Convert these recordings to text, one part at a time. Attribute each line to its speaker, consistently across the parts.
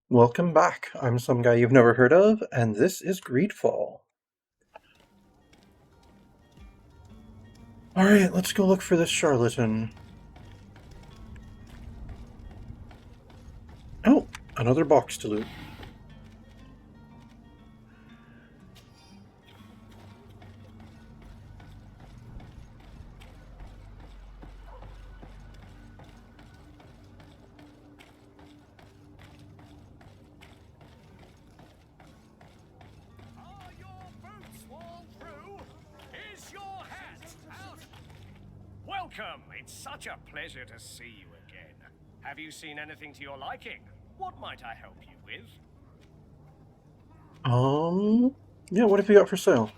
Speaker 1: Welcome back. I'm some guy you've never heard of, and this is Greedfall. Alright, let's go look for this charlatan. Oh, another box to loot.
Speaker 2: Are your boots worn through? Is your hat out? Welcome! It's such a pleasure to see you again. Have you seen anything to your liking? What might I help you with?
Speaker 1: Yeah, what have you got for sale?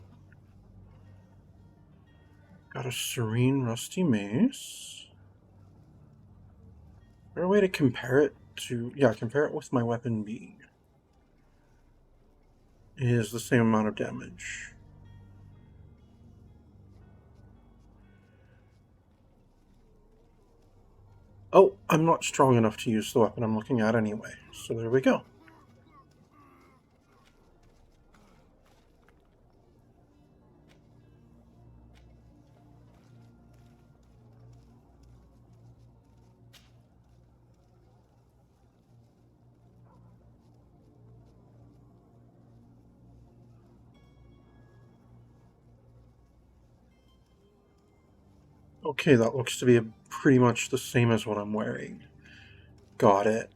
Speaker 1: Got a serene rusty mace. Is there a way to compare it to... Yeah, compare it with my weapon B. It is the same amount of damage. Oh, I'm not strong enough to use the weapon I'm looking at anyway, so there we go. Okay, that looks to be pretty much the same as what I'm wearing. Got it.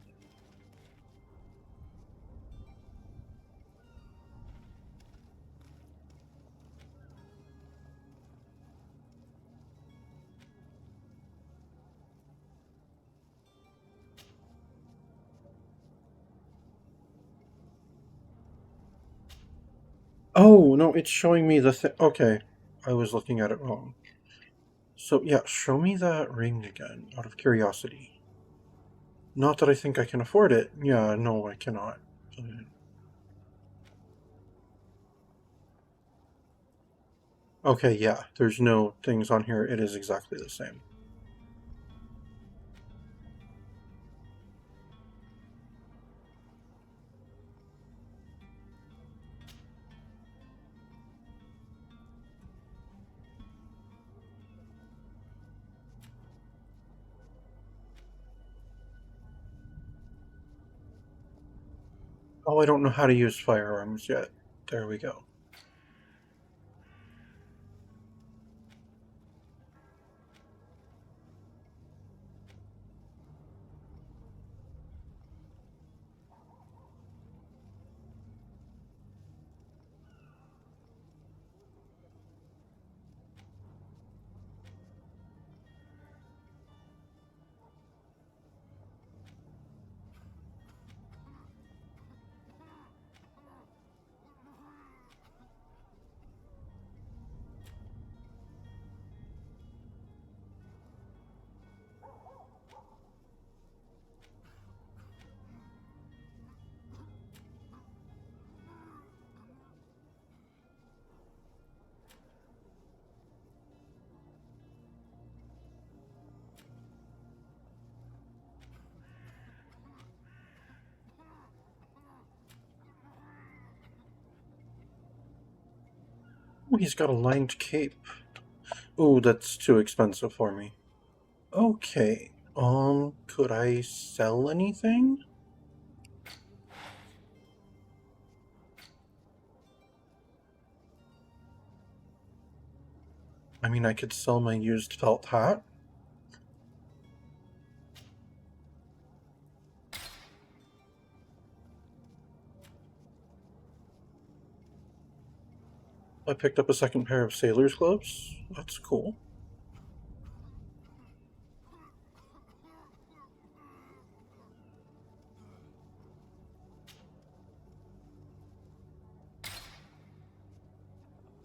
Speaker 1: Oh, no, it's showing me the thing. Okay, I was looking at it wrong. So, yeah, show me that ring again, out of curiosity. Not that I think I can afford it. Yeah, no, I cannot. Okay, yeah, there's no things on here. It is exactly the same. Oh, I don't know how to use firearms yet. There we go. Oh, he's got a lined cape. Oh, that's too expensive for me. Okay, could I sell anything? I mean, I could sell my used felt hat. I picked up a second pair of sailor's gloves. That's cool.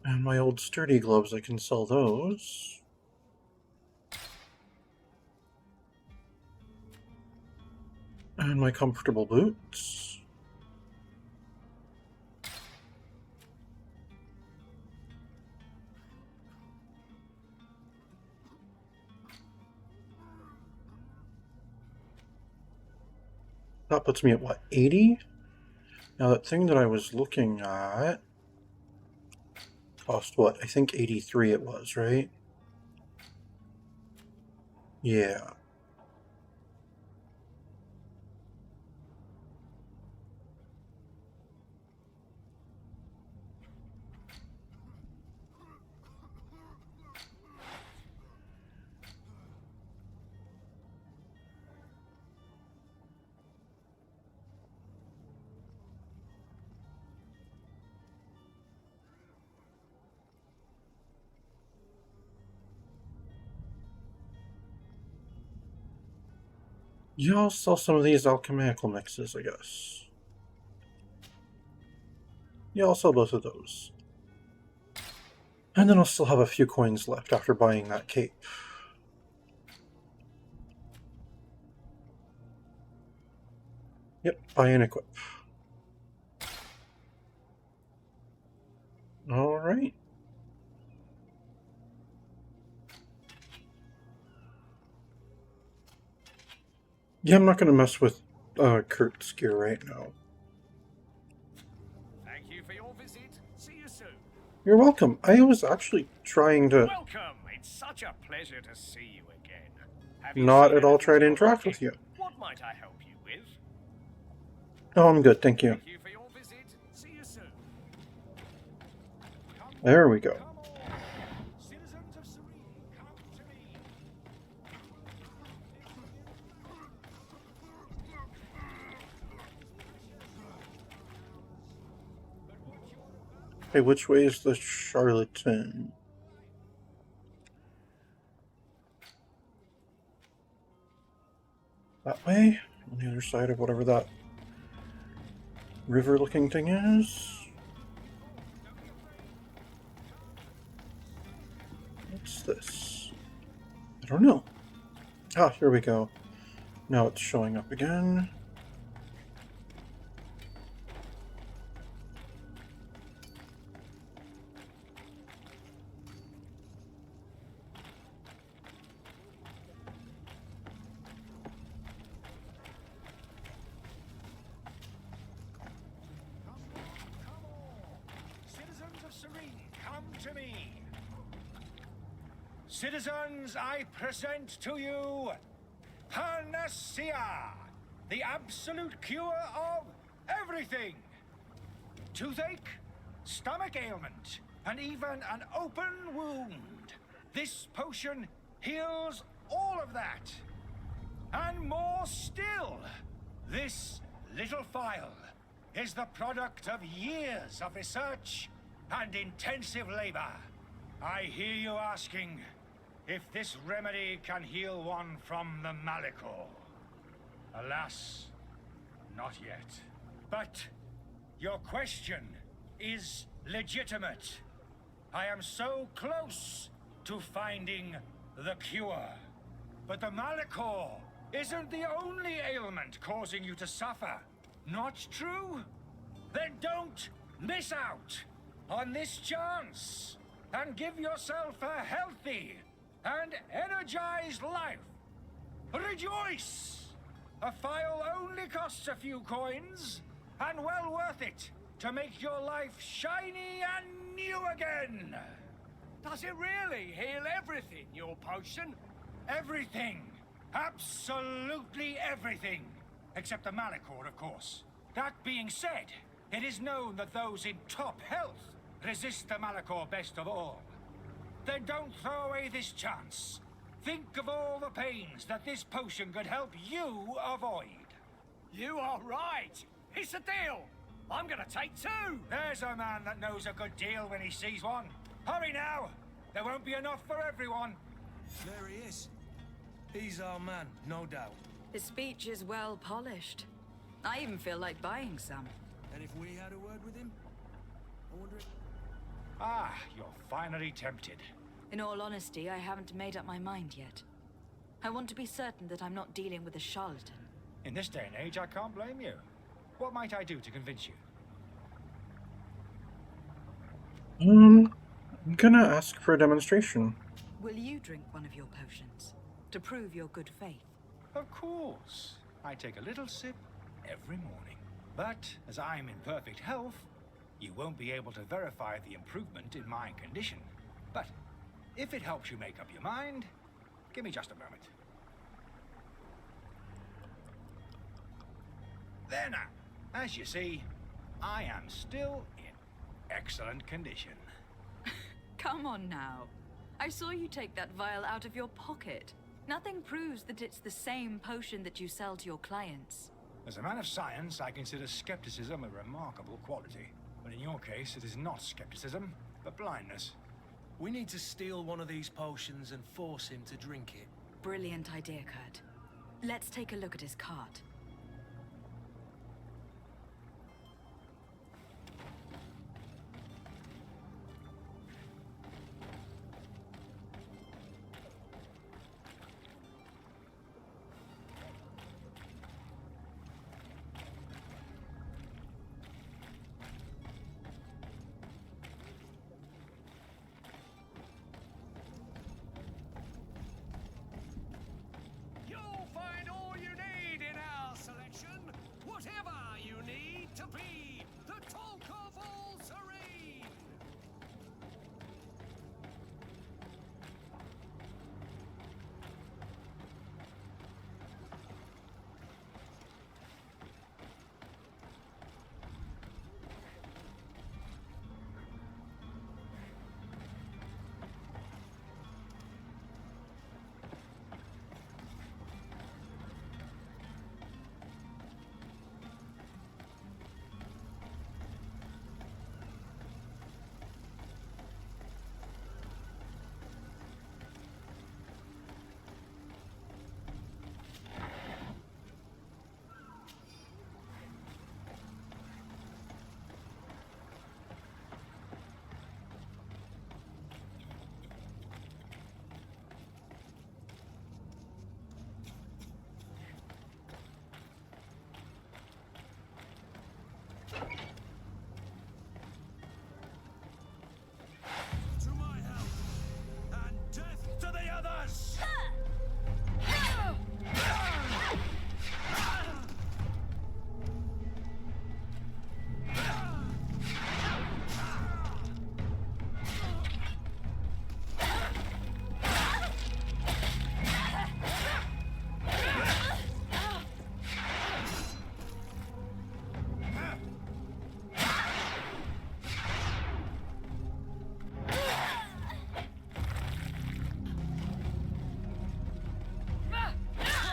Speaker 1: And my old sturdy gloves, I can sell those. And my comfortable boots. That puts me at what, 80? Now that thing that I was looking at cost what? I think 83 it was, right? Yeah. Yeah, I'll sell some of these alchemical mixes, I guess. Yeah, I'll sell both of those. And then I'll still have a few coins left after buying that cape. Yep, buy and equip. Alright. Yeah, I'm not going to mess with Kurt's gear right now.
Speaker 2: Thank you for your visit. See you soon.
Speaker 1: You're welcome. I was actually trying to
Speaker 2: Welcome. It's such a pleasure to see you again. Have you
Speaker 1: not
Speaker 2: seen
Speaker 1: at all
Speaker 2: anything
Speaker 1: try to
Speaker 2: your
Speaker 1: interact
Speaker 2: liking?
Speaker 1: with you.
Speaker 2: What might I help you with?
Speaker 1: No, I'm good, thank you.
Speaker 2: Thank you for your visit. See you soon.
Speaker 1: There we go.
Speaker 2: Come on. Citizens of Serene, come to me.
Speaker 1: Hey, which way is the Charlatan? That way? On the other side of whatever that river-looking thing is? What's this? I don't know. Ah, here we go. Now it's showing up again.
Speaker 2: Citizens of Serene, come to me. Citizens, I present to you Panacea, the absolute cure of everything. Toothache, stomach ailment, and even an open wound. This potion heals all of that. And more still, this little phial is the product of years of research and intensive labor. I hear you asking if this remedy can heal one from the Malachor. Alas, not yet. But your question is legitimate. I am so close to finding the cure. But the Malachor isn't the only ailment causing you to suffer. Not true? Then don't miss out on this chance and give yourself a healthy and energized life. Rejoice! A phial only costs a few coins, and well worth it to make your life shiny and new again. Does it really heal everything, your potion? Everything. Absolutely everything. Except the Malachor, of course. That being said, it is known that those in top health resist the Malachor best of all. Then don't throw away this chance. Think of all the pains that this potion could help you avoid. You are right. It's a deal. I'm gonna take two. There's a man that knows a good deal when he sees one. Hurry now. There won't be enough for everyone.
Speaker 3: There he is. He's our man, no doubt.
Speaker 4: His speech is well polished. I even feel like buying some.
Speaker 3: And if we had a word with him? I wonder if...
Speaker 2: Ah, you're finally tempted.
Speaker 4: In all honesty, I haven't made up my mind yet. I want to be certain that I'm not dealing with a charlatan.
Speaker 2: In this day and age, I can't blame you. What might I do to convince you?
Speaker 1: I'm gonna ask for a demonstration.
Speaker 4: Will you drink one of your potions to prove your good faith?
Speaker 2: Of course. I take a little sip,
Speaker 5: every morning. But as I'm in perfect health, you won't be able to verify the improvement in my condition. But if it helps you make up your mind, give me just a moment. There now. As you see, I am still in excellent condition.
Speaker 4: Come on now. I saw you take that vial out of your pocket. Nothing proves that it's the same potion that you sell to your clients.
Speaker 5: As a man of science, I consider skepticism a remarkable quality. But in your case, it is not skepticism, but blindness.
Speaker 3: We need to steal one of these potions and force him to drink it.
Speaker 4: Brilliant idea, Kurt. Let's take a look at his cart.
Speaker 2: You'll find all you need in our selection. Whatever you need to be the talk of all serene. To my help and death to the others.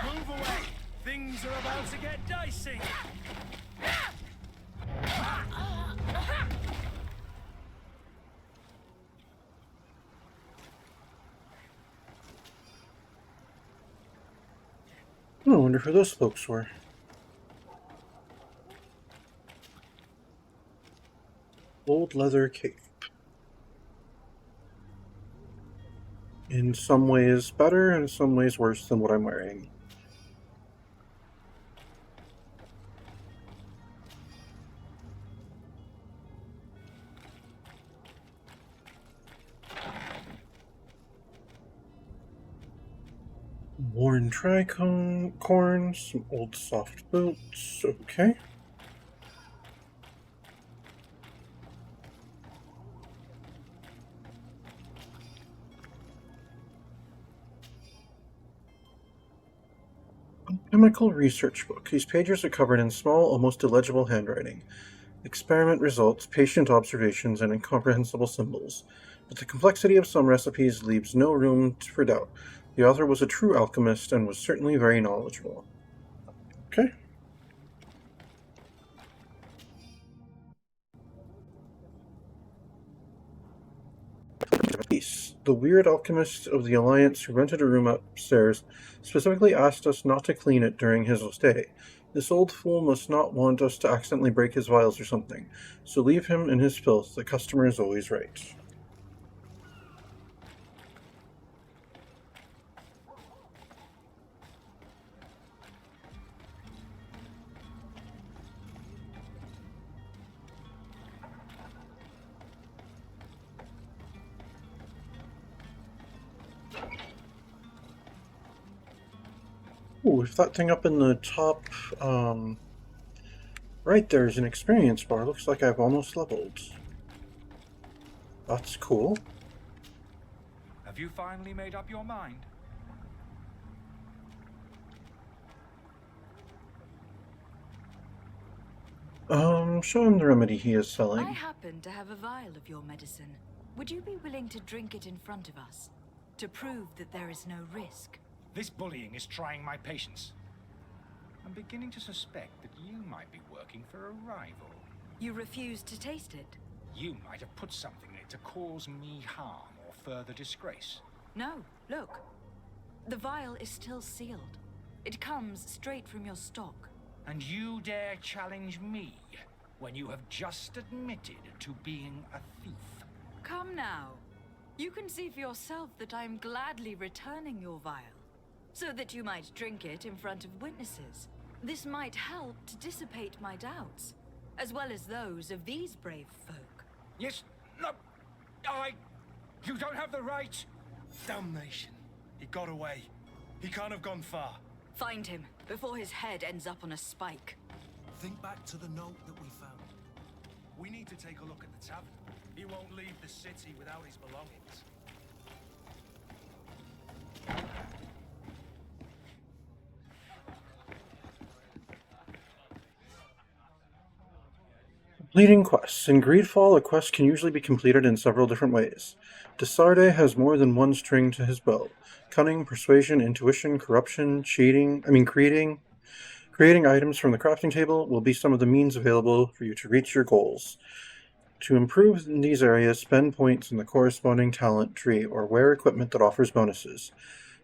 Speaker 2: Move away! Things are about to get dicey!
Speaker 1: I wonder who those folks were. Old leather cape. In some ways better, in some ways worse than what I'm wearing. Worn tricorn, some old soft boots, okay. Chemical research book. These pages are covered in small, almost illegible handwriting. Experiment results, patient observations, and incomprehensible symbols. But the complexity of some recipes leaves no room for doubt. The author was a true alchemist and was certainly very knowledgeable. Okay. The weird alchemist of the Alliance who rented a room upstairs specifically asked us not to clean it during his stay. This old fool must not want us to accidentally break his vials or something, so leave him in his filth. The customer is always right. Ooh, if that thing up in the top Right, there's an experience bar. Looks like I've almost leveled. That's cool.
Speaker 5: Have you finally made up your mind?
Speaker 1: Show him the remedy he is
Speaker 4: I
Speaker 1: selling.
Speaker 4: happen to have a vial of your medicine. Would you be willing to drink it in front of us? To prove that there is no risk?
Speaker 5: This bullying is trying my patience. I'm beginning to suspect that you might be working for a rival.
Speaker 4: You refuse to taste it?
Speaker 5: You might have put something in it to cause me harm or further disgrace.
Speaker 4: No, look. The vial is still sealed. It comes straight from your stock.
Speaker 5: And you dare challenge me when you have just admitted to being a thief?
Speaker 4: Come now. You can see for yourself that I am gladly returning your vial, so that you might drink it in front of witnesses. This might help to dissipate my doubts, as well as those of these brave folk.
Speaker 5: Yes, no, you don't have the right.
Speaker 3: Damnation. He got away. He can't have gone far.
Speaker 4: Find him, before his head ends up on a spike.
Speaker 3: Think back to the note that we found. We need to take a look at the tavern. He won't leave the city without his belongings.
Speaker 1: Completing quests. In Greedfall, a quest can usually be completed in several different ways. Desarde has more than one string to his bow. Cunning, persuasion, intuition, corruption, creating items from the crafting table will be some of the means available for you to reach your goals. To improve in these areas, spend points in the corresponding talent tree or wear equipment that offers bonuses.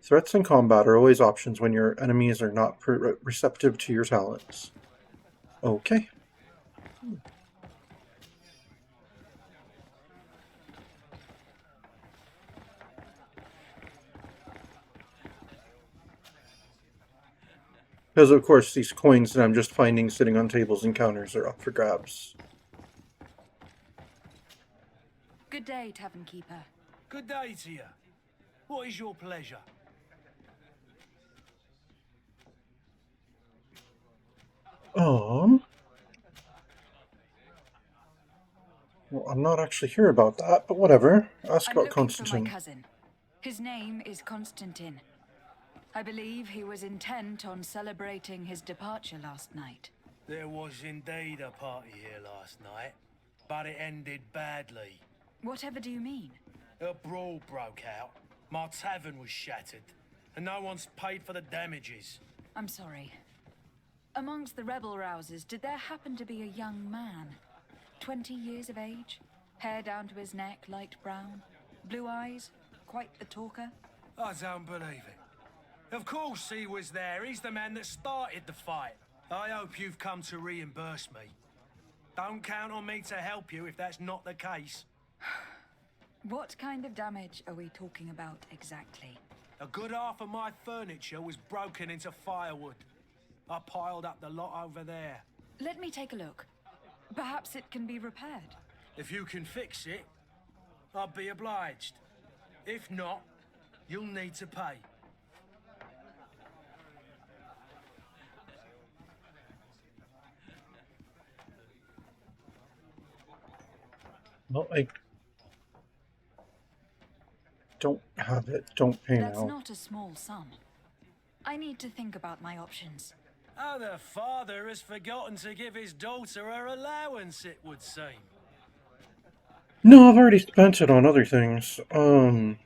Speaker 1: Threats in combat are always options when your enemies are not receptive to your talents. Okay. Because, of course, these coins that I'm just finding sitting on tables and counters are up for grabs.
Speaker 4: Good day, Tavern Keeper.
Speaker 3: Good day to you. What is your pleasure?
Speaker 1: Well, I'm not actually here about that, but whatever. Ask
Speaker 4: I'm
Speaker 1: about
Speaker 4: looking
Speaker 1: Constantine.
Speaker 4: for my cousin. His name is Constantine. I believe he was intent on celebrating his departure last night.
Speaker 3: There was indeed a party here last night, but it ended badly.
Speaker 4: Whatever do you mean?
Speaker 3: A brawl broke out. My tavern was shattered, and no one's paid for the damages.
Speaker 4: I'm sorry. Amongst the rebel rousers, did there happen to be a young man? 20 years of age? Hair down to his neck, light brown? Blue eyes? Quite the talker?
Speaker 3: I don't believe it. Of course he was there. He's the man that started the fight. I hope you've come to reimburse me. Don't count on me to help you if that's not the case.
Speaker 4: What kind of damage are we talking about exactly?
Speaker 3: A good half of my furniture was broken into firewood. I piled up the lot over there.
Speaker 4: Let me take a look. Perhaps it can be repaired.
Speaker 3: If you can fix it, I'll be obliged. If not, you'll need to pay.
Speaker 1: Well, I don't have it. Don't pay
Speaker 4: That's
Speaker 1: now.
Speaker 4: not a small sum. I need to think about my options.
Speaker 3: Oh, the father has forgotten to give his daughter her allowance, it would seem.
Speaker 1: No, I've already spent it on other things.
Speaker 4: I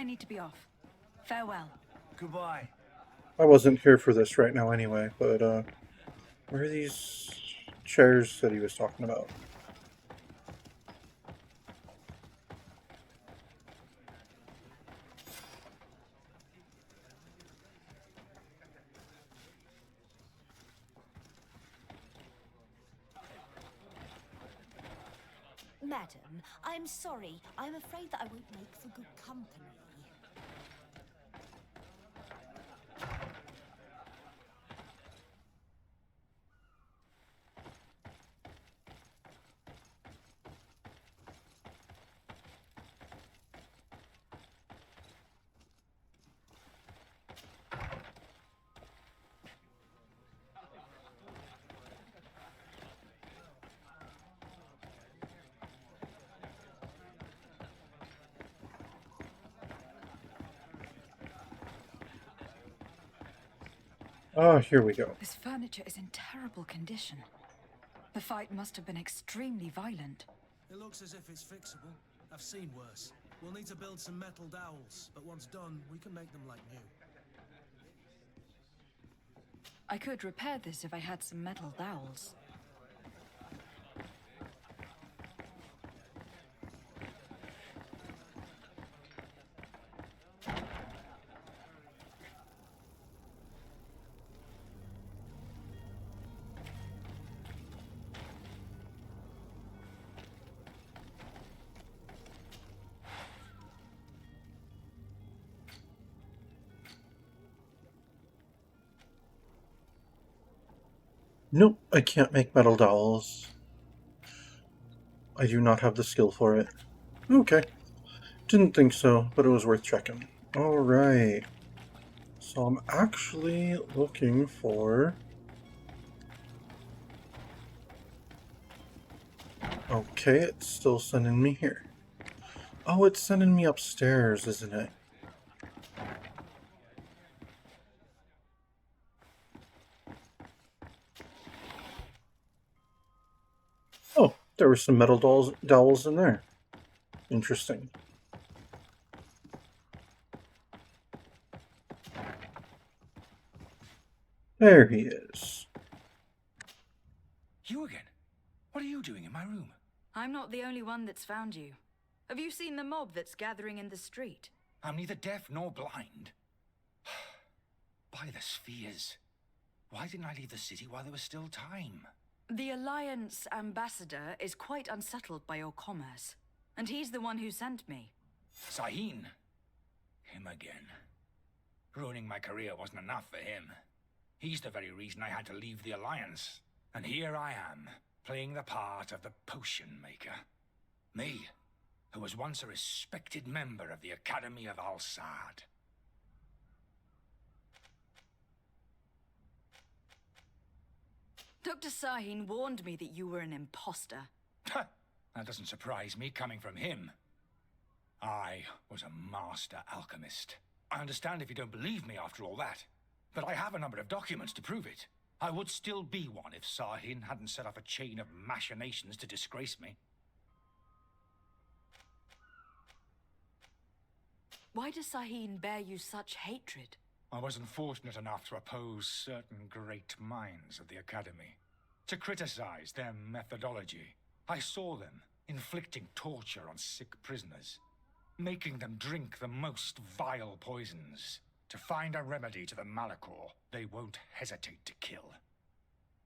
Speaker 4: need to be off. Farewell.
Speaker 3: Goodbye.
Speaker 1: I wasn't here for this right now anyway, but, where are these chairs that he was talking about?
Speaker 6: Madam, I'm sorry. I'm afraid that I won't make for good company.
Speaker 1: Ah, here we go.
Speaker 4: This furniture is in terrible condition. The fight must have been extremely violent.
Speaker 7: It looks as if it's fixable. I've seen worse. We'll need to build some metal dowels, but once done, we can make them like new.
Speaker 4: I could repair this if I had some metal dowels.
Speaker 1: Nope, I can't make metal dowels. I do not have the skill for it. Okay. Didn't think so, but it was worth checking. Alright. So I'm actually looking for... Okay, it's still sending me here. Oh, it's sending me upstairs, isn't it? Oh, there were some metal dowels in there. Interesting. There he is.
Speaker 5: You again? What are you doing in my room?
Speaker 4: I'm not the only one that's found you. Have you seen the mob that's gathering in the street?
Speaker 5: I'm neither deaf nor blind. By the spheres. Why didn't I leave the city while there was still time?
Speaker 4: The Alliance ambassador is quite unsettled by your commerce, and he's the one who sent me.
Speaker 5: Sahin. Him again. Ruining my career wasn't enough for him. He's the very reason I had to leave the Alliance. And here I am, playing the part of the potion maker. Me, who was once a respected member of the Academy of Al-Sad.
Speaker 4: Dr. Sahin warned me that you were an imposter.
Speaker 5: That doesn't surprise me, coming from him. I was a master alchemist. I understand if you don't believe me after all that, but I have a number of documents to prove it. I would still be one if Sahin hadn't set off a chain of machinations to disgrace me.
Speaker 4: Why does Sahin bear you such hatred?
Speaker 5: I wasn't fortunate enough to oppose certain great minds of the Academy, to criticize their methodology. I saw them inflicting torture on sick prisoners, making them drink the most vile poisons. To find a remedy to the Malachor they won't hesitate to kill.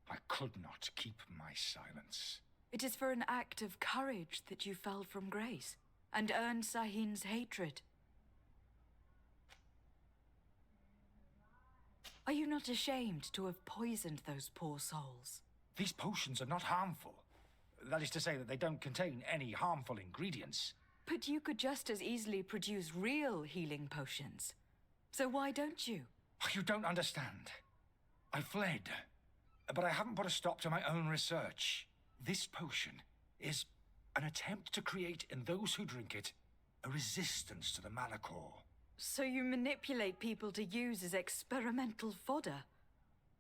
Speaker 5: I could not keep my silence.
Speaker 4: It is for an act of courage that you fell from grace and earned Sahin's hatred. Are you not ashamed to have poisoned those poor souls?
Speaker 5: These potions are not harmful. That is to say that they don't contain any harmful ingredients.
Speaker 4: But you could just as easily produce real healing potions. So why don't you?
Speaker 5: You don't understand. I fled, but I haven't put a stop to my own research. This potion is an attempt to create in those who drink it a resistance to the Malachor.
Speaker 4: So you manipulate people to use as experimental fodder?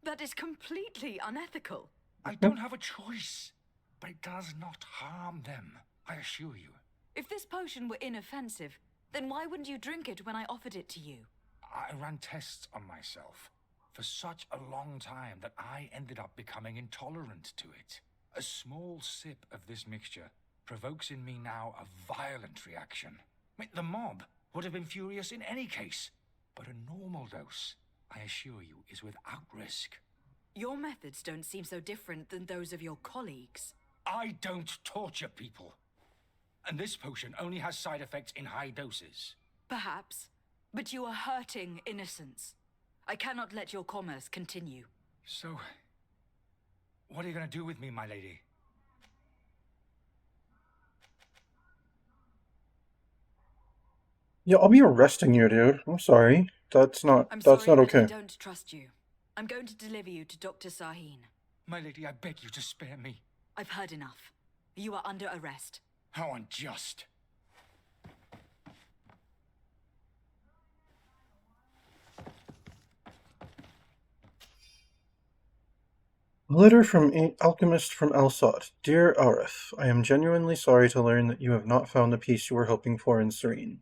Speaker 4: That is completely unethical.
Speaker 5: I don't have a choice, but it does not harm them, I assure you.
Speaker 4: If this potion were inoffensive, then why wouldn't you drink it when I offered it to you?
Speaker 5: I ran tests on myself for such a long time that I ended up becoming intolerant to it. A small sip of this mixture provokes in me now a violent reaction. The mob would have been furious in any case, but a normal dose, I assure you, is without risk.
Speaker 4: Your methods don't seem so different than those of your colleagues.
Speaker 5: I don't torture people. And this potion only has side effects in high doses.
Speaker 4: Perhaps, but you are hurting innocents. I cannot let your commerce continue.
Speaker 5: So, what are you going to do with me, my lady?
Speaker 1: Yeah, I'll be arresting you, dude. I'm sorry. That's not okay.
Speaker 4: I don't trust you. I'm going to deliver you to Dr. Sahin.
Speaker 5: My lady, I beg you to spare me.
Speaker 4: I've heard enough. You are under arrest.
Speaker 5: How unjust.
Speaker 1: A letter from Alchemist from Elsot. Dear Aurith, I am genuinely sorry to learn that you have not found the peace you were hoping for in Serene.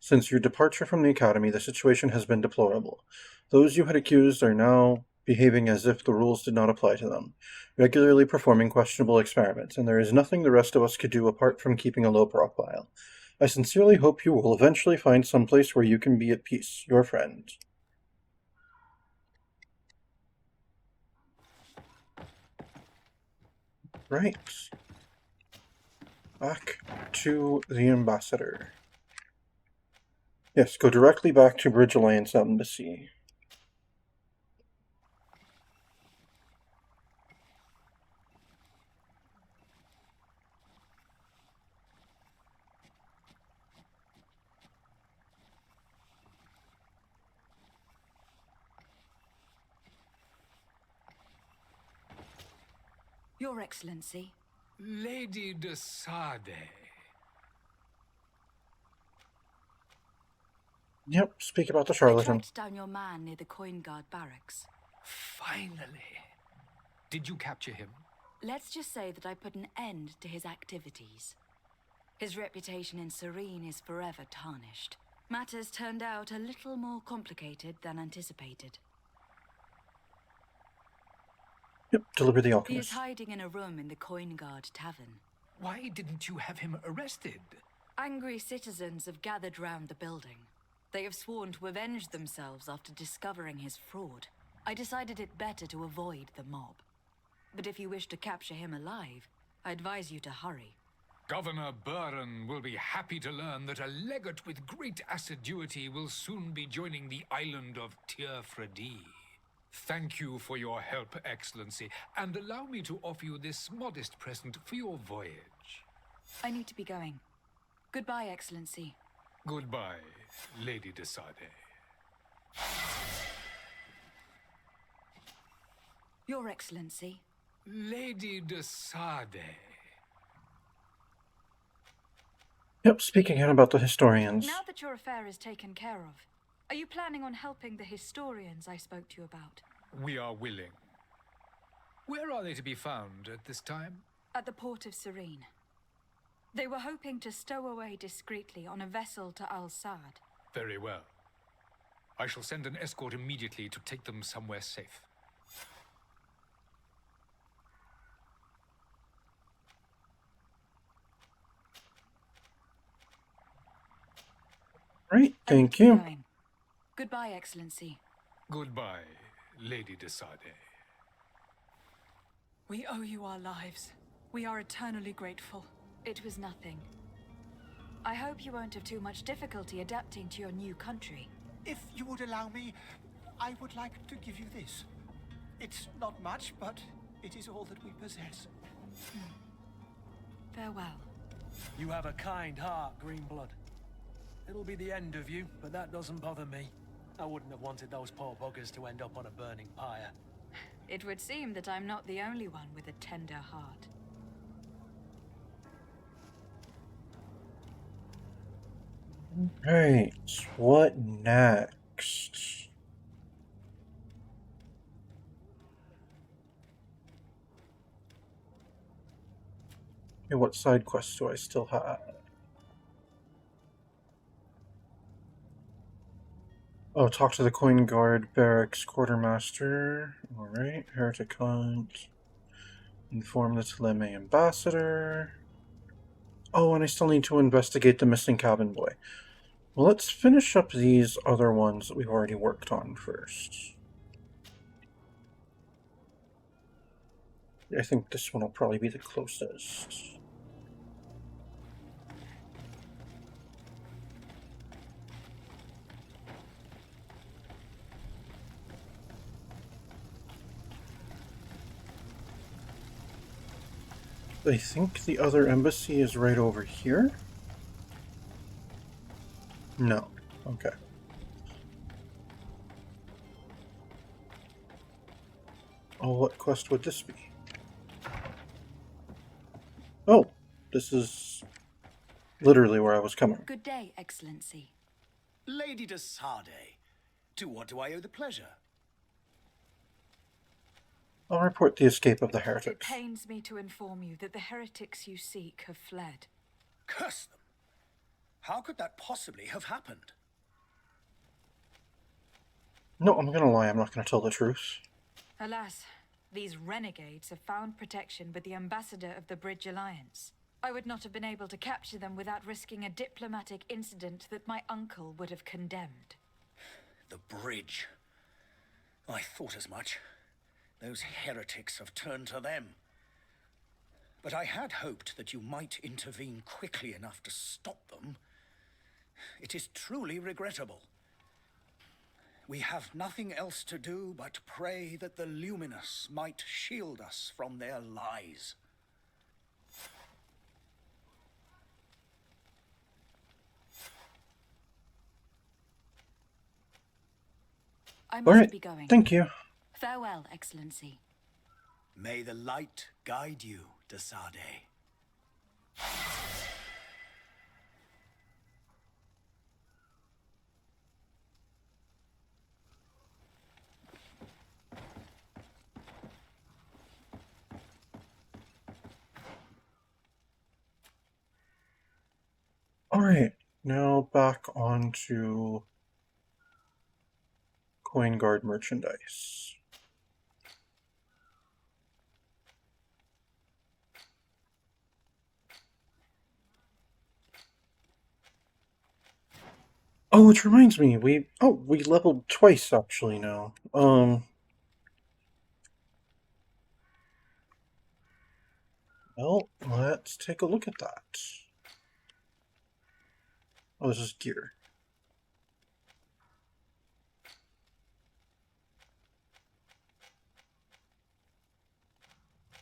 Speaker 1: Since your departure from the Academy, the situation has been deplorable. Those you had accused are now behaving as if the rules did not apply to them, regularly performing questionable experiments, and there is nothing the rest of us could do apart from keeping a low profile. I sincerely hope you will eventually find some place where you can be at peace. Your friend. Right. Back to the ambassador. Yes, go directly back to Bridge Alliance Embassy.
Speaker 4: Your Excellency.
Speaker 5: Lady de Sade.
Speaker 1: Yep, speak about the
Speaker 4: I
Speaker 1: Charlatan.
Speaker 4: tracked down your man near the Coin Guard barracks.
Speaker 5: Finally. Did you capture him?
Speaker 4: Let's just say that I put an end to his activities. His reputation in Serene is forever tarnished. Matters turned out a little more complicated than anticipated.
Speaker 1: Yep, deliver the
Speaker 4: He is
Speaker 1: Alchemist.
Speaker 4: hiding in a room in the Coin Guard Tavern.
Speaker 5: Why didn't you have him arrested?
Speaker 4: Angry citizens have gathered round the building. They have sworn to avenge themselves after discovering his fraud. I decided it better to avoid the mob. But if you wish to capture him alive, I advise you to hurry.
Speaker 5: Governor Buren will be happy to learn that a legate with great assiduity will soon be joining the island of Tierfredi. Thank you for your help, Excellency, and allow me to offer you this modest present for your voyage.
Speaker 4: I need to be going. Goodbye, Excellency.
Speaker 5: Goodbye, Lady de Sade.
Speaker 4: Your Excellency.
Speaker 5: Lady de Sade.
Speaker 1: Yep, speaking again about the historians.
Speaker 4: Now that your affair is taken care of, are you planning on helping the historians I spoke to you about?
Speaker 5: We are willing. Where are they to be found at this time?
Speaker 4: At the port of Serene. They were hoping to stow away discreetly on a vessel to Al-Sad.
Speaker 5: Very well. I shall send an escort immediately to take them somewhere safe.
Speaker 1: Right,
Speaker 4: I need
Speaker 1: thank
Speaker 4: to be
Speaker 1: you.
Speaker 4: going. Goodbye, Excellency.
Speaker 5: Goodbye, Lady de Sade.
Speaker 8: We owe you our lives. We are eternally grateful.
Speaker 4: It was nothing. I hope you won't have too much difficulty adapting to your new country.
Speaker 9: If you would allow me, I would like to give you this. It's not much, but it is all that we possess.
Speaker 4: Farewell.
Speaker 3: You have a kind heart, Greenblood. It'll be the end of you, but that doesn't bother me. I wouldn't have wanted those poor buggers to end up on a burning pyre.
Speaker 4: It would seem that I'm not the only one with a tender heart.
Speaker 1: Right, what next? Okay, what side quests do I still have? Oh, talk to the Coin Guard Barracks Quartermaster. Alright, Heretic Hunt. Inform the Teleme Ambassador. Oh, and I still need to investigate the missing cabin boy. Well, let's finish up these other ones that we've already worked on first. I think this one will probably be the closest. I think the other embassy is right over here. No. Okay. Oh, what quest would this be? Oh, this is literally where I was coming.
Speaker 4: Good day, Excellency.
Speaker 9: Lady de Sade, to what do I owe the pleasure?
Speaker 1: I'll report the escape of the
Speaker 4: It
Speaker 1: heretics.
Speaker 4: pains me to inform you that the heretics you seek have fled.
Speaker 9: Curse them! How could that possibly have happened?
Speaker 1: No, I'm gonna lie, I'm not gonna tell the truth.
Speaker 4: Alas, these renegades have found protection with the ambassador of the Bridge Alliance. I would not have been able to capture them without risking a diplomatic incident that my uncle would have condemned.
Speaker 9: The bridge. I thought as much. Those heretics have turned to them. But I had hoped that you might intervene quickly enough to stop them. It is truly regrettable. We have nothing else to do but pray that the Luminous might shield us from their lies.
Speaker 4: I must
Speaker 1: Alright,
Speaker 4: be going.
Speaker 1: thank you.
Speaker 4: Farewell, Excellency.
Speaker 9: May the light guide you, Desade.
Speaker 1: Alright, now back on to Coin Guard merchandise. Oh, which reminds me, we leveled twice actually now. Well, let's take a look at that. Oh, this is gear.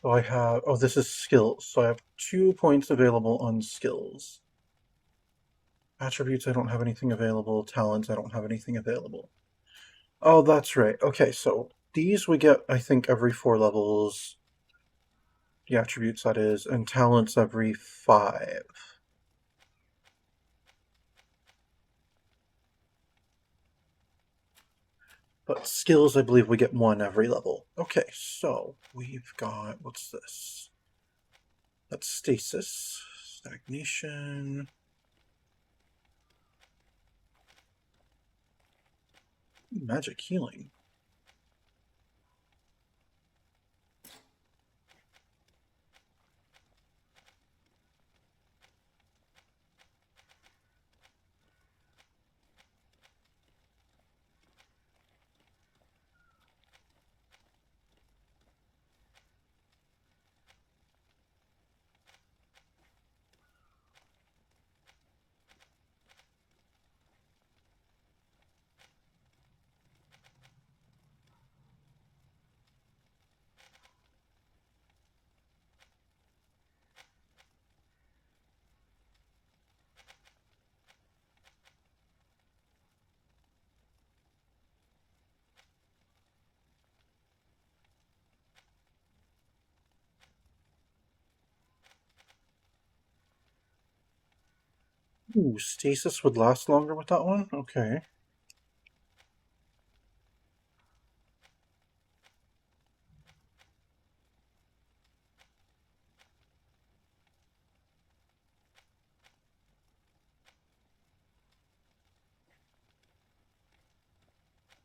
Speaker 1: So I have, oh, this is skills. So I have 2 points available on skills. Attributes, I don't have anything available. Talents, I don't have anything available. Oh, that's right. Okay, so these we get, I think, every 4 levels. The attributes, that is, and talents every 5. But skills, I believe we get 1 every level. Okay, so we've got, what's this? That's stasis, stagnation. Magic healing. Ooh, stasis would last longer with that one? Okay.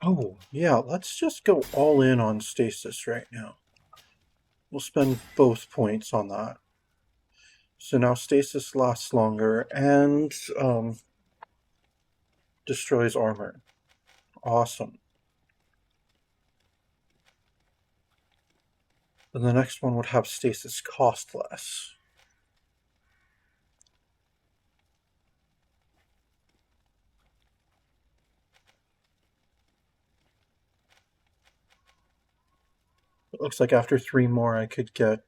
Speaker 1: Oh, yeah, let's just go all in on stasis right now. We'll spend both points on that. So now stasis lasts longer and destroys armor. Awesome. Then the next one would have stasis cost less. It looks like after 3 more I could get,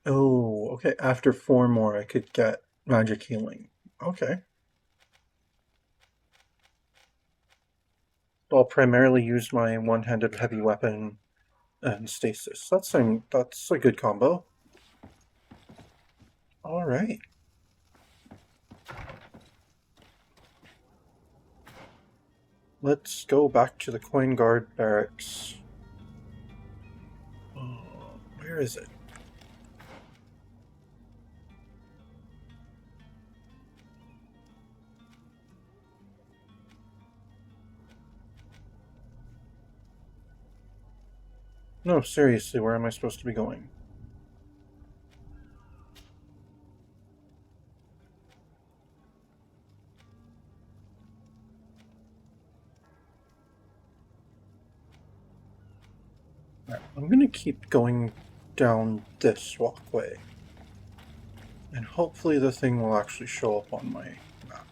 Speaker 1: oh, okay, after 4 more I could get magic healing. Okay. I'll primarily use my one-handed heavy weapon and stasis. That's a good combo. Alright. Let's go back to the Coin Guard barracks Where is it? No, seriously, where am I supposed to be going? Right, I'm gonna keep going down this walkway. And hopefully the thing will actually show up on my map.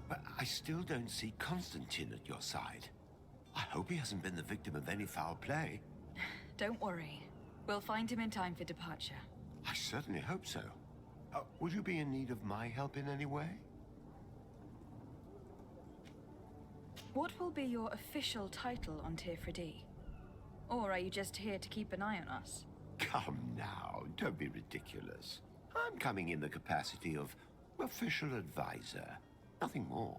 Speaker 10: But I still don't see Constantine at your side. I hope he hasn't been the victim of any foul play.
Speaker 4: Don't worry. We'll find him in time for departure.
Speaker 10: I certainly hope so. Would you be in need of my help in any way?
Speaker 4: What will be your official title on Tifredi? Or are you just here to keep an eye on us?
Speaker 10: Come now, don't be ridiculous. I'm coming in the capacity of official advisor, nothing more.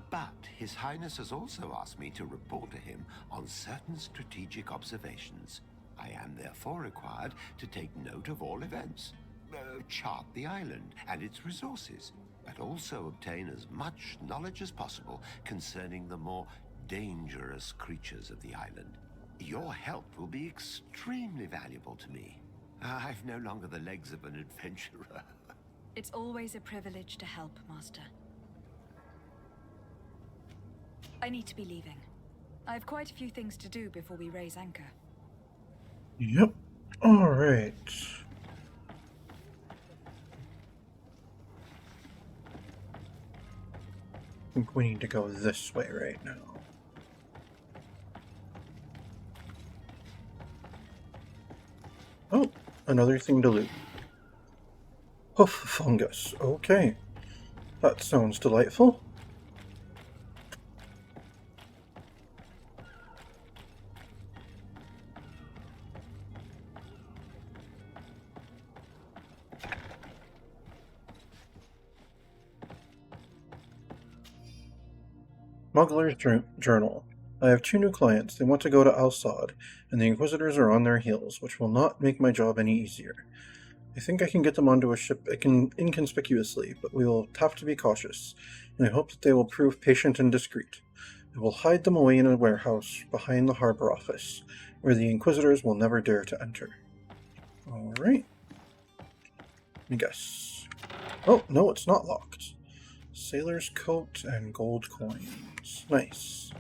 Speaker 10: But His Highness has also asked me to report to him on certain strategic observations. I am therefore required to take note of all events, chart the island and its resources, but also obtain as much knowledge as possible concerning the more dangerous creatures of the island. Your help will be extremely valuable to me. I've no longer the legs of an adventurer.
Speaker 4: It's always a privilege to help, Master. I need to be leaving. I have quite a few things to do before we raise anchor.
Speaker 1: Yep. Alright. I think we need to go this way right now. Oh, another thing to loot. Hoof fungus. Okay. That sounds delightful. Smuggler's Journal. I have 2 new clients. They want to go to Al-Sad, and the Inquisitors are on their heels, which will not make my job any easier. I think I can get them onto a ship inconspicuously, but we will have to be cautious, and I hope that they will prove patient and discreet. I will hide them away in a warehouse behind the harbor office, where the Inquisitors will never dare to enter. Alright. Let me guess. Oh, no, it's not locked. Sailor's coat and gold coins. Nice.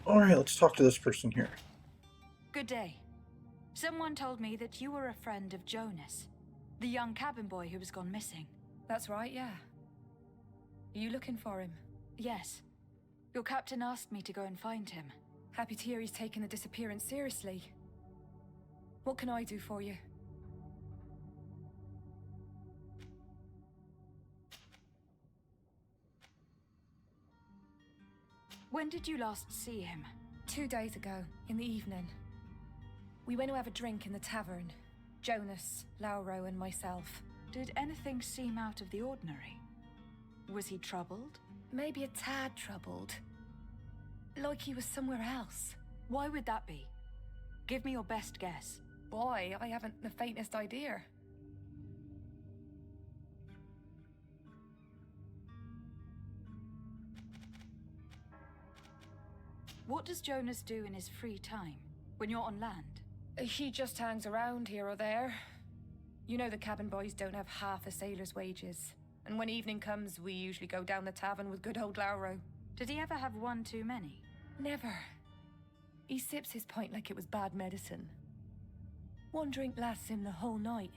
Speaker 1: Alright, let's talk to this person here.
Speaker 4: Good day. Someone told me that you were a friend of Jonas, the young cabin boy who was gone missing.
Speaker 8: That's right, yeah. Are you looking for him?
Speaker 4: Yes. Your captain asked me to go and find him.
Speaker 8: Happy to hear he's taken the disappearance seriously. What can I do for you?
Speaker 4: When did you last see him?
Speaker 8: 2 days ago, in the evening. We went to have a drink in the tavern. Jonas, Lauro, and myself.
Speaker 4: Did anything seem out of the ordinary? Was he troubled?
Speaker 8: Maybe a tad troubled. Like he was somewhere else.
Speaker 4: Why would that be? Give me your best guess.
Speaker 8: Why? I haven't the faintest idea.
Speaker 4: What does Jonas do in his free time, when you're on land?
Speaker 8: He just hangs around here or there. You know the cabin boys don't have half a sailor's wages. And when evening comes, we usually go down the tavern with good old Lauro.
Speaker 4: Did he ever have one too many?
Speaker 8: Never. He sips his pint like it was bad medicine. One drink lasts him the whole night.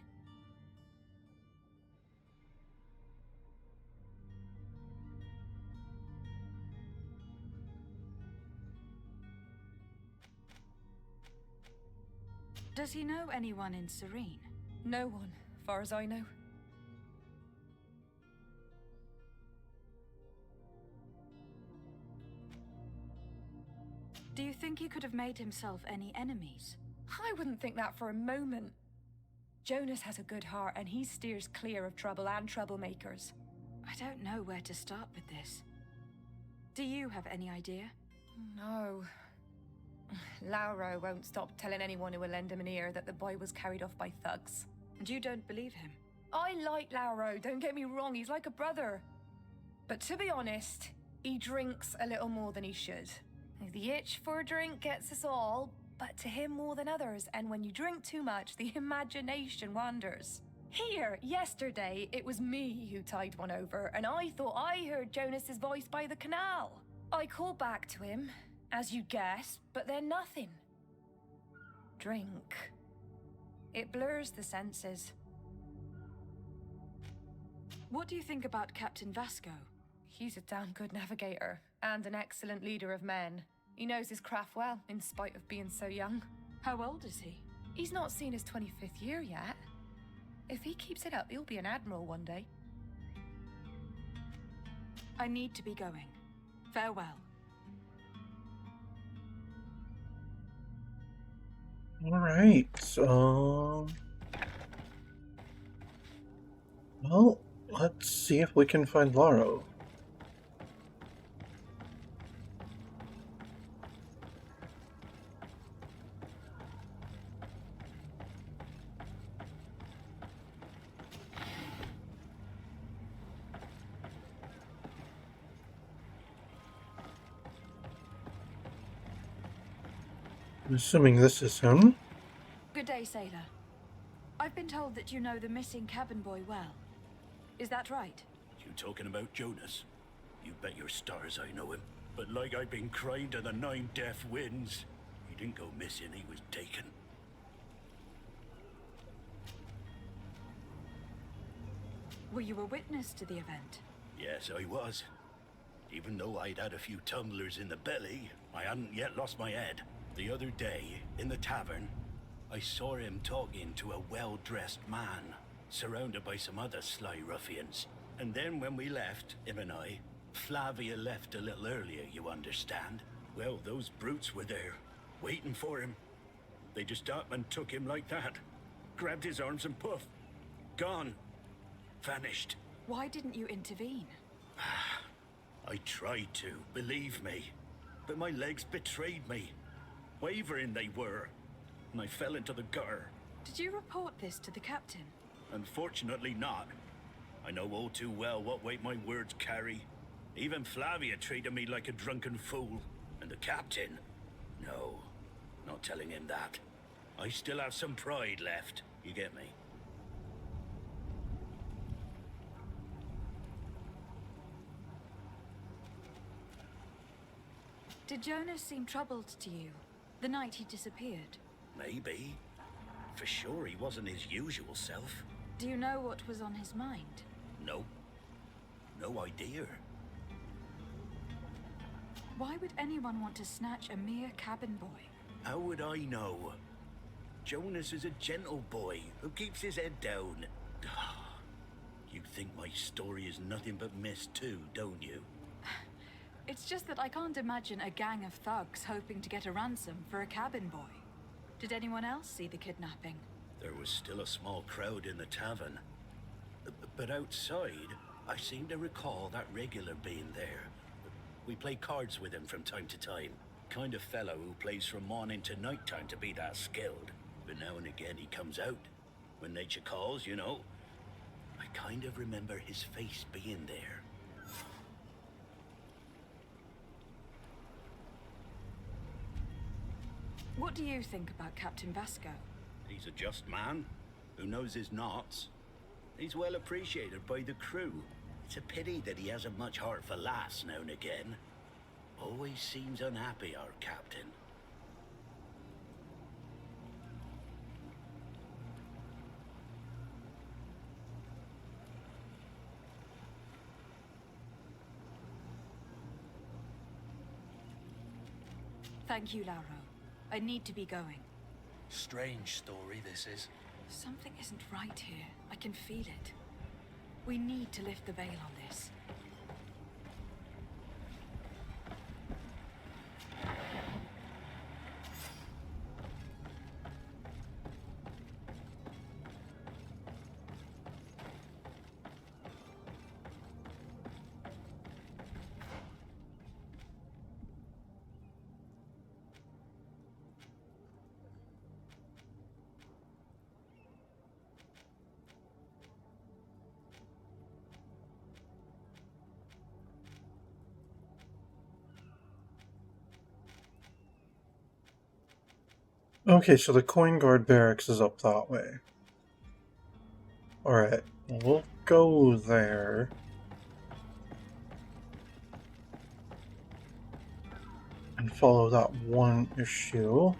Speaker 4: Does he know anyone in Serene?
Speaker 8: No one, far as I know.
Speaker 4: Do you think he could have made himself any enemies?
Speaker 8: I wouldn't think that for a moment. Jonas has a good heart and he steers clear of trouble and troublemakers.
Speaker 4: I don't know where to start with this. Do you have any idea?
Speaker 8: No. Lauro won't stop telling anyone who will lend him an ear that the boy was carried off by thugs.
Speaker 4: And you don't believe him?
Speaker 8: I like Lauro, don't get me wrong, he's like a brother. But to be honest, he drinks a little more than he should. The itch for a drink gets us all, but to him more than others, and when you drink too much, the imagination wanders. Here, yesterday, it was me who tied one over, and I thought I heard Jonas's voice by the canal. I called back to him, as you'd guess, but then nothing. Drink. It blurs the senses.
Speaker 4: What do you think about Captain Vasco?
Speaker 8: He's a damn good navigator, and an excellent leader of men. He knows his craft well, in spite of being so young.
Speaker 4: How old is he?
Speaker 8: He's not seen his 25th year yet. If he keeps it up, he'll be an admiral one day.
Speaker 4: I need to be going. Farewell.
Speaker 1: Alright, well, let's see if we can find Lauro. I'm assuming this is him.
Speaker 4: Good day, sailor. I've been told that you know the missing cabin boy well. Is that right?
Speaker 9: You talking about Jonas? You bet your stars I know him. But like I've been crying to the 9 deaf winds, he didn't go missing, he was taken.
Speaker 4: Were you a witness to the event?
Speaker 9: Yes, I was. Even though I'd had a few tumblers in the belly, I hadn't yet lost my head. The other day, in the tavern, I saw him talking to a well-dressed man, surrounded by some other sly ruffians. And then when we left, him and I, Flavia left a little earlier, you understand. Well, those brutes were there, waiting for him. They just up and took him like that. Grabbed his arms and poof. Gone. Vanished.
Speaker 4: Why didn't you intervene?
Speaker 9: I tried to, believe me. But my legs betrayed me. Wavering they were, and I fell into the gutter.
Speaker 4: Did you report this to the captain?
Speaker 9: Unfortunately not. I know all too well what weight my words carry. Even Flavia treated me like a drunken fool. And the captain? No, not telling him that. I still have some pride left, you get me?
Speaker 4: Did Jonas seem troubled to you the night he disappeared?
Speaker 9: Maybe. For sure he wasn't his usual self.
Speaker 4: Do you know what was on his mind?
Speaker 9: No. No idea.
Speaker 4: Why would anyone want to snatch a mere cabin boy?
Speaker 9: How would I know? Jonas is a gentle boy who keeps his head down. You think my story is nothing but mist too, don't you?
Speaker 4: It's just that I can't imagine a gang of thugs hoping to get a ransom for a cabin boy. Did anyone else see the kidnapping?
Speaker 9: There was still a small crowd in the tavern. But outside, I seem to recall that regular being there. We play cards with him from time to time. Kind of fellow who plays from morning to night time to be that skilled. But now and again he comes out. When nature calls, you know. I kind of remember his face being there.
Speaker 4: What do you think about Captain Vasco?
Speaker 11: He's a just man who knows his knots. He's well appreciated by the crew. It's a pity that he hasn't much heart for laughs now and again. Always seems unhappy, our captain.
Speaker 4: Thank you, Lauro. I need to be going.
Speaker 3: Strange story, this is.
Speaker 4: Something isn't right here. I can feel it. We need to lift the veil on this.
Speaker 1: Okay, so the coin guard barracks is up that way. Alright, we'll go there. And follow that one issue.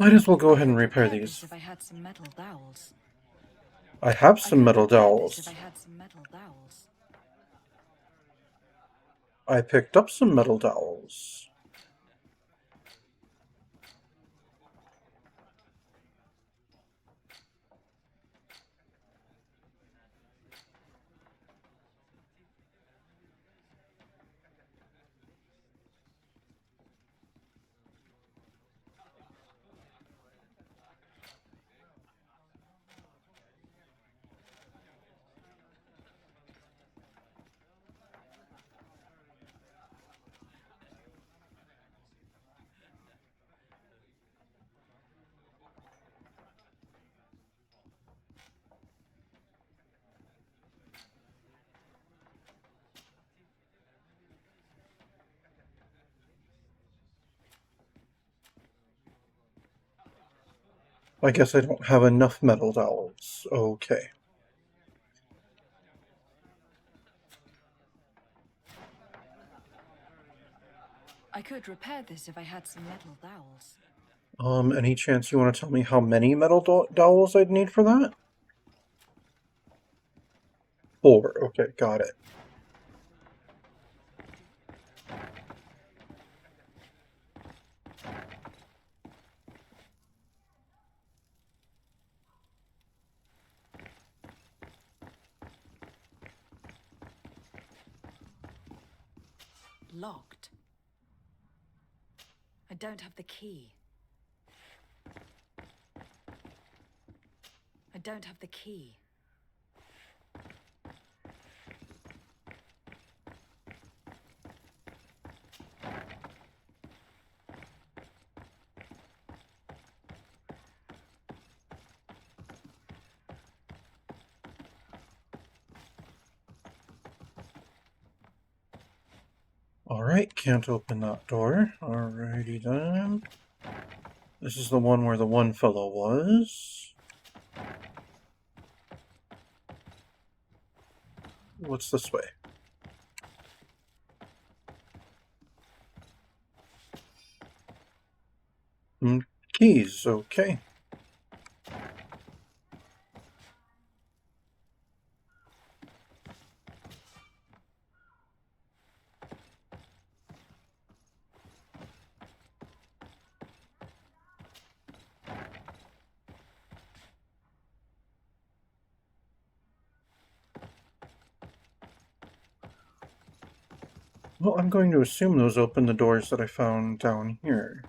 Speaker 1: Might as well go ahead and repair these.
Speaker 4: If I had some metal dowels.
Speaker 1: I have some metal dowels.
Speaker 4: If I had some metal dowels.
Speaker 1: I picked up some metal dowels. I guess I don't have enough metal dowels. Okay.
Speaker 4: I could repair this if I had some metal dowels.
Speaker 1: Any chance you want to tell me how many metal dowels I'd need for that? 4. Okay, got it.
Speaker 4: Locked. I don't have the key. I don't have the key.
Speaker 1: Alright, can't open that door. Alrighty then. This is the one where the one fellow was. What's this way? Keys, okay. Well, I'm going to assume those open the doors that I found down here.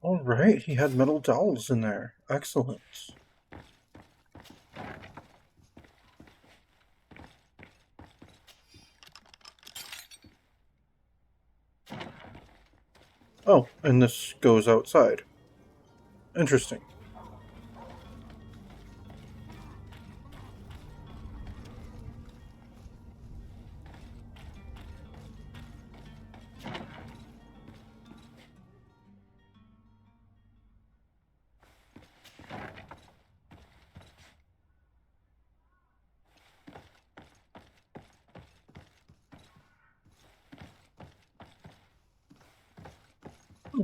Speaker 1: Alright, he had metal dowels in there. Excellent. Oh, and this goes outside. Interesting.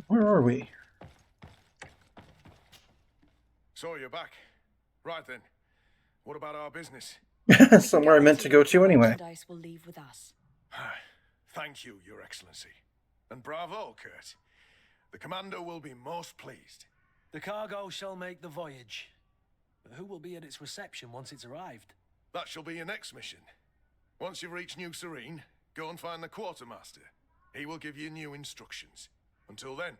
Speaker 1: Where are we?
Speaker 12: So you're back. Right then. What about our business?
Speaker 1: Somewhere I meant to go to anyway.
Speaker 4: Merchandise will leave with us.
Speaker 12: Thank you, Your Excellency. And bravo, Kurt. The Commander will be most pleased.
Speaker 3: The cargo shall make the voyage. But who will be at its reception once it's arrived?
Speaker 12: That shall be your next mission. Once you've reached New Serene, go and find the Quartermaster. He will give you new instructions. Until then,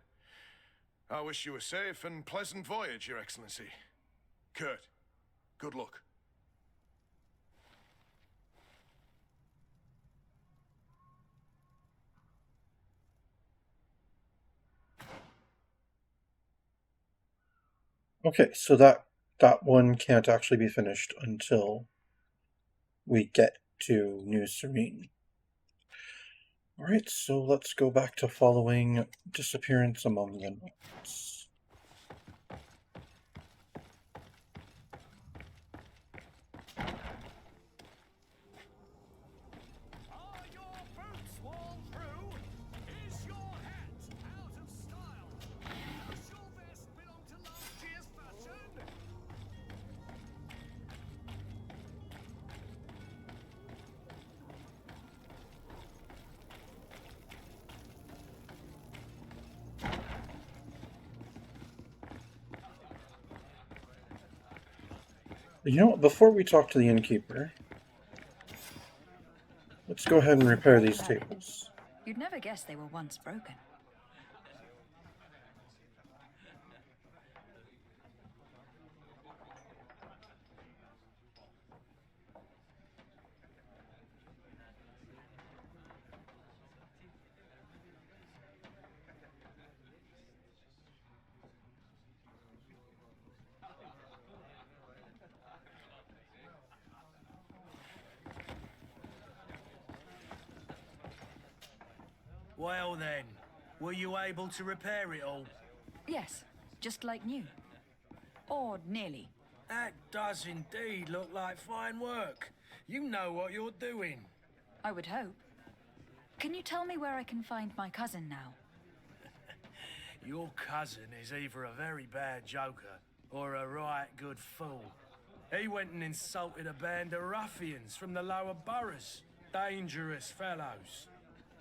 Speaker 12: I wish you a safe and pleasant voyage, Your Excellency. Kurt, good luck.
Speaker 1: Okay, so that one can't actually be finished until we get to New Serene. Alright, so let's go back to following Disappearance Among the Notes.
Speaker 2: Are your boots worn through? Is your hat out of style? Does your vest belong to last year's fashion?
Speaker 1: You know what, before we talk to the innkeeper, let's go ahead and repair these tables.
Speaker 4: You'd never guess they were once broken.
Speaker 3: Well then, were you able to repair it all?
Speaker 4: Yes, just like new. Or nearly.
Speaker 3: That does indeed look like fine work. You know what you're doing.
Speaker 4: I would hope. Can you tell me where I can find my cousin now?
Speaker 3: Your cousin is either a very bad joker or a right good fool. He went and insulted a band of ruffians from the lower boroughs. Dangerous fellows.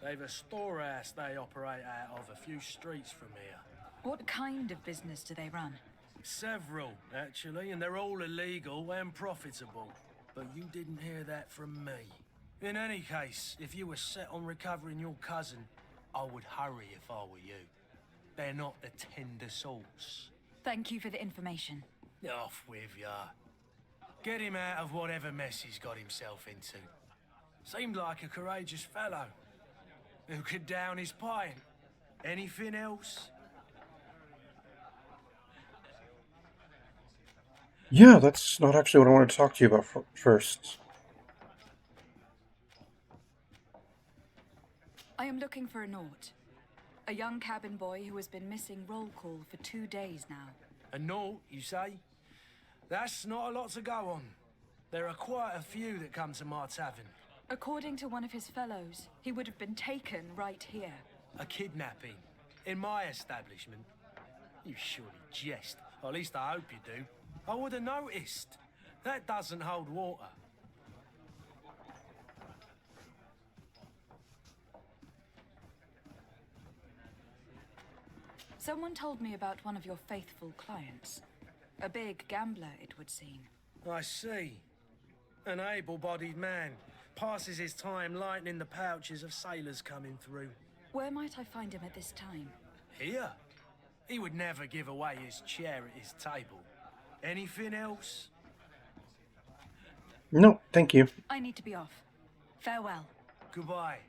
Speaker 3: They've a storehouse they operate out of a few streets from here.
Speaker 4: What kind of business do they run?
Speaker 3: Several, actually, and they're all illegal and profitable. But you didn't hear that from me. In any case, if you were set on recovering your cousin, I would hurry if I were you. They're not the tender sorts.
Speaker 4: Thank you for the information.
Speaker 3: Off with ya. Get him out of whatever mess he's got himself into. Seemed like a courageous fellow. Who could down his pint? Anything else?
Speaker 1: Yeah, that's not actually what I wanted to talk to you about first.
Speaker 4: I am looking for a Naut. A young cabin boy who has been missing roll call for 2 days now.
Speaker 3: A Naut, you say? That's not a lot to go on. There are quite a few that come to my tavern.
Speaker 4: According to one of his fellows, he would have been taken right here.
Speaker 3: A kidnapping? In my establishment? You surely jest. Or at least I hope you do. I would have noticed. That doesn't hold water.
Speaker 4: Someone told me about one of your faithful clients. A big gambler, it would seem.
Speaker 3: I see. An able-bodied man. Passes his time lightening the pouches of sailors coming through.
Speaker 4: Where might I find him at this time?
Speaker 3: Here? He would never give away his chair at his table. Anything else?
Speaker 1: No, thank you.
Speaker 4: I need to be off. Farewell.
Speaker 3: Goodbye.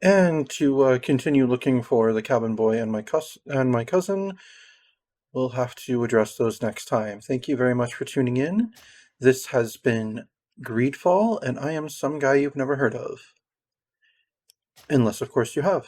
Speaker 1: And to continue looking for the cabin boy and my cousin, we'll have to address those next time. Thank you very much for tuning in. This has been Greedfall, and I am some guy you've never heard of. Unless, of course, you have.